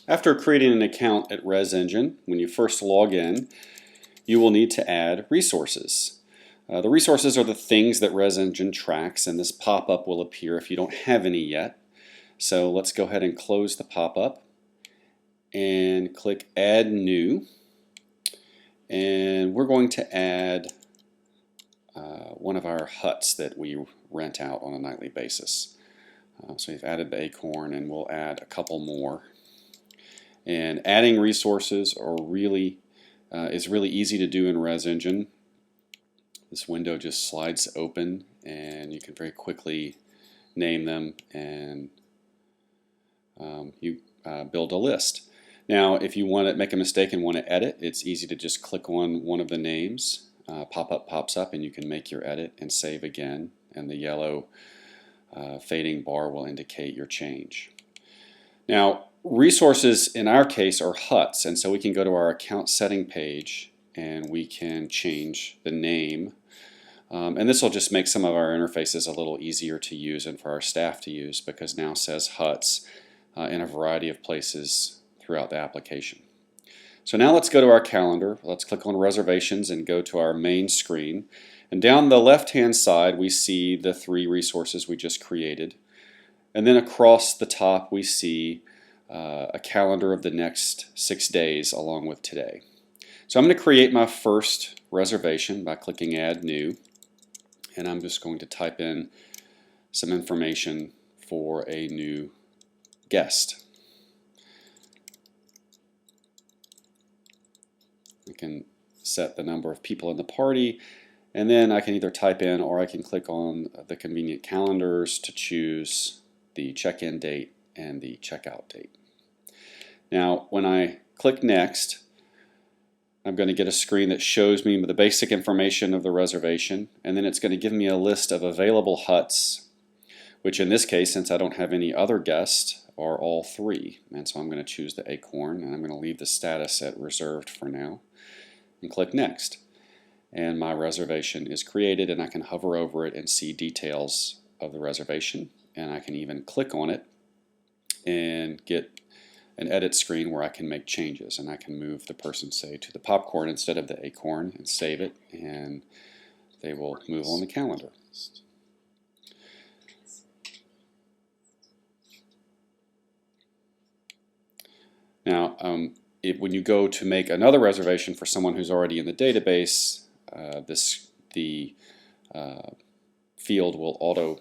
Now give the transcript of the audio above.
After creating an account at ResEngine, when you first log in, you will need to add resources. The resources are the things that ResEngine tracks, and this pop-up will appear if you don't have any yet. So let's go ahead and close the pop-up and click Add New. And we're going to add one of our huts that we rent out on a nightly basis. So we've added the acorn, and we'll add a couple more. And adding resources is really easy to do in ResEngine. This window just slides open, and you can very quickly name them, and you build a list. Now, if you want to make a mistake and want to edit, it's easy to just click on one of the names. Pop-up pops up, and you can make your edit and save again, and the yellow fading bar will indicate your change. Now, resources in our case are huts, and so we can go to our account setting page and we can change the name. And this will just make some of our interfaces a little easier to use and for our staff to use, because now it says huts in a variety of places throughout the application. So now let's go to our calendar. Let's click on reservations and go to our main screen. And down the left-hand side we see the 3 resources we just created. And then across the top we see a calendar of the next 6 days along with today. So I'm going to create my first reservation by clicking Add New, and I'm just going to type in some information for a new guest. I can set the number of people in the party, and then I can either type in or I can click on the convenient calendars to choose the check-in date and the checkout date. Now, when I click Next, I'm going to get a screen that shows me the basic information of the reservation, and then it's going to give me a list of available huts, which in this case, since I don't have any other guests, are all 3. And so I'm going to choose the acorn, and I'm going to leave the status at reserved for now, and click Next. And my reservation is created, and I can hover over it and see details of the reservation, and I can even click on it and get an edit screen where I can make changes, and I can move the person, say, to the popcorn instead of the acorn and save it, and they will move on the calendar. Now, when you go to make another reservation for someone who's already in the database, the field will auto